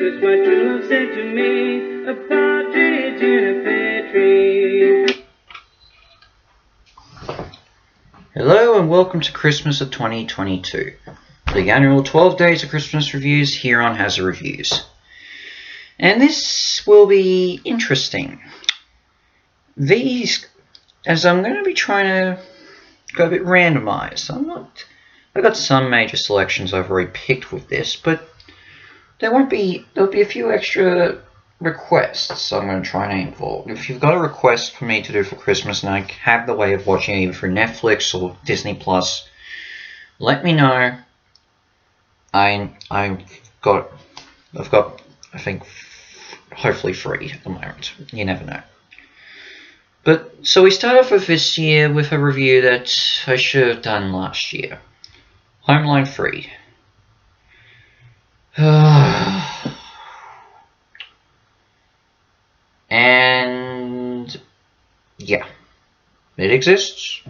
was what true love said to me, a partridge in a pear tree. Hello and welcome to Christmas of 2022, the annual 12 Days of Christmas Reviews here on Hazard Reviews. And this will be interesting. As I'm going to be trying to go a bit randomized. I've got some major selections I've already picked with this, but there'll be a few extra requests I'm going to try and aim for. If you've got a request for me to do for Christmas and I have the way of watching it either through Netflix or Disney Plus, let me know. I've got I think hopefully 3 at the moment. You never know. But so we start off with this year with a review that I should have done last year. Home Alone 3. And yeah, it exists,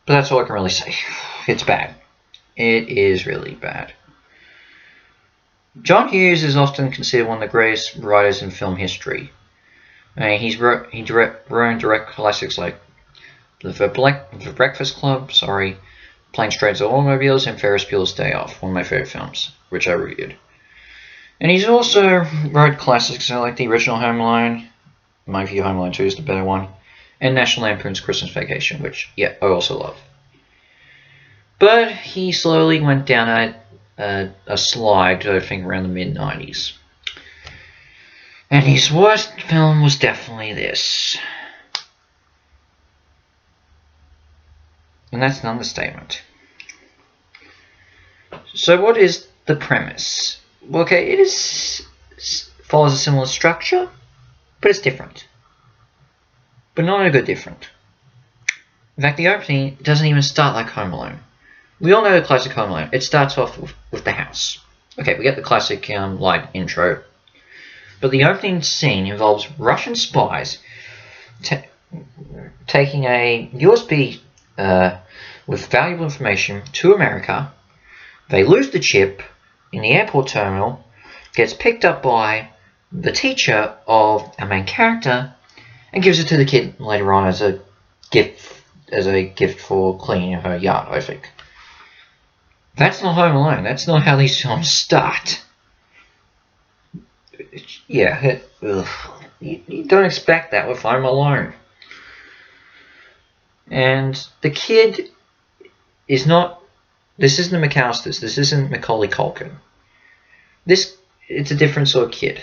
but that's all I can really say. It's bad. It is really bad. John Hughes is often considered one of the greatest writers in film history. I mean, he wrote direct classics like The Breakfast Club, Planes, Trains, and Automobiles, and Ferris Bueller's Day Off, one of my favorite films, which I reviewed. And he's also wrote classics like the original Home Alone, in my view Home Alone 2 is the better one, and National Lampoon's Christmas Vacation, which, yeah, I also love. But he slowly went down a slide, I think, around the mid-90s. And his worst film was definitely this. And that's an understatement. So what is the premise? Well, okay, it follows a similar structure, but it's different. But not a good different. In fact, the opening doesn't even start like Home Alone. We all know the classic Home Alone. It starts off with the house. Okay, we get the classic light intro. But the opening scene involves Russian spies taking a USB with valuable information to America. They lose the chip in the airport terminal, gets picked up by the teacher of our main character, and gives it to the kid later on as a gift for cleaning her yard, I think. That's not Home Alone. That's not how these films start. Yeah, you don't expect that with Home Alone. And the kid is not... This isn't the McAllisters. This isn't Macaulay Culkin. It's a different sort of kid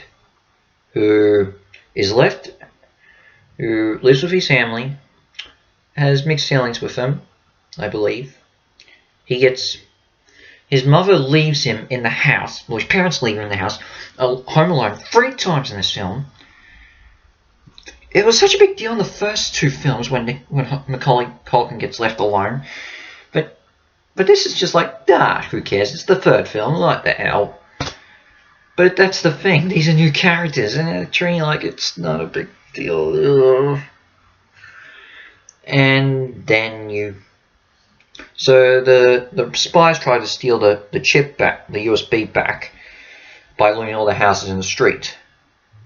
who lives with his family, has mixed feelings with them, I believe. His mother leaves him in the house. Well, his parents leave him in the house. Home Alone 3 times in this film. It was such a big deal in the first 2 films when Macaulay Culkin gets left alone. But this is just like, who cares? It's the 3rd film, what the hell? But that's the thing, these are new characters, and they're treating like it's not a big deal. And then So the spies try to steal the chip back, the USB back, by looting all the houses in the street.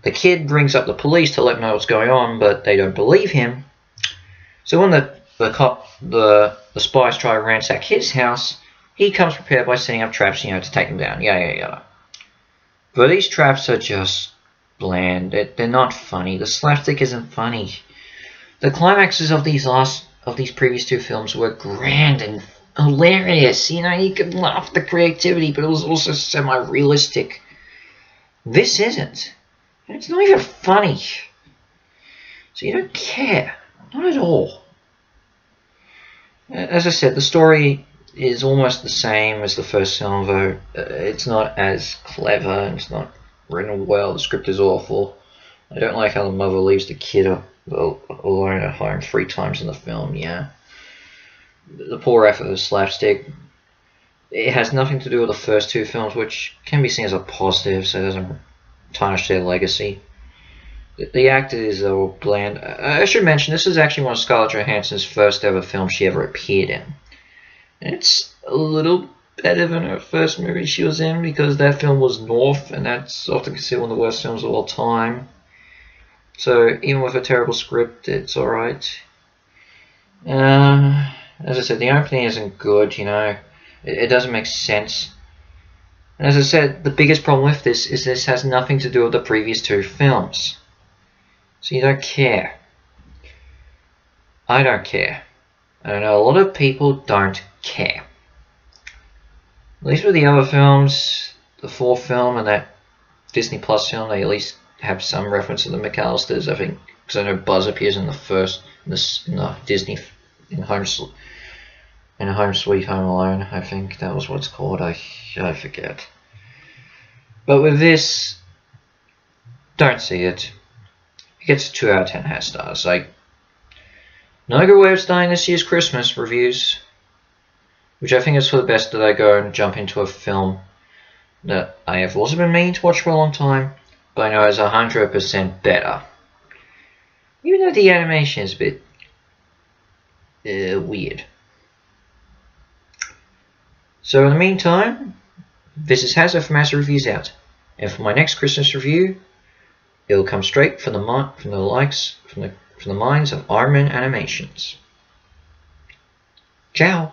The kid brings up the police to let them know what's going on, but they don't believe him. So when the spies try to ransack his house, he comes prepared by setting up traps, to take them down. Yeah. But these traps are just bland. They're not funny. The slapstick isn't funny. The climaxes of these previous 2 films were grand and hilarious. You could laugh at the creativity, but it was also semi-realistic. This isn't. And it's not even funny. So you don't care. Not at all. As I said, the story is almost the same as the first film, though it's not as clever and it's not written well. The script is awful. I don't like how the mother leaves the kid alone at home 3 times in the film, yeah. The poor effort of the slapstick. It has nothing to do with the first 2 films, which can be seen as a positive, so it doesn't tarnish their legacy. The actors are all bland. I should mention, this is actually one of Scarlett Johansson's first ever films she ever appeared in. And it's a little better than her first movie she was in, because that film was North, and that's often considered one of the worst films of all time. So even with a terrible script, it's alright. As I said, the opening isn't good, It doesn't make sense. And as I said, the biggest problem with this is this has nothing to do with the previous two films. So you don't care. I don't care. I know a lot of people don't care. At least with the other films, the fourth film and that Disney Plus film, they at least have some reference to the McAllisters, I think. Because I know Buzz appears in the first, in the Disney, in Home Sweet Home Alone, I think that was what it's called. I forget. But with this, don't see it. It gets 2 out of 10 hat stars. Not a good way of starting this year's Christmas reviews. Which I think is for the best that I go and jump into a film that I have also been meaning to watch for a long time, but I know is 100% better. Even though the animation is a bit weird. So in the meantime, this is Hazza from Hazza Reviews out, and for my next Christmas review, it will come straight from the minds of Iron Man Animations. Ciao.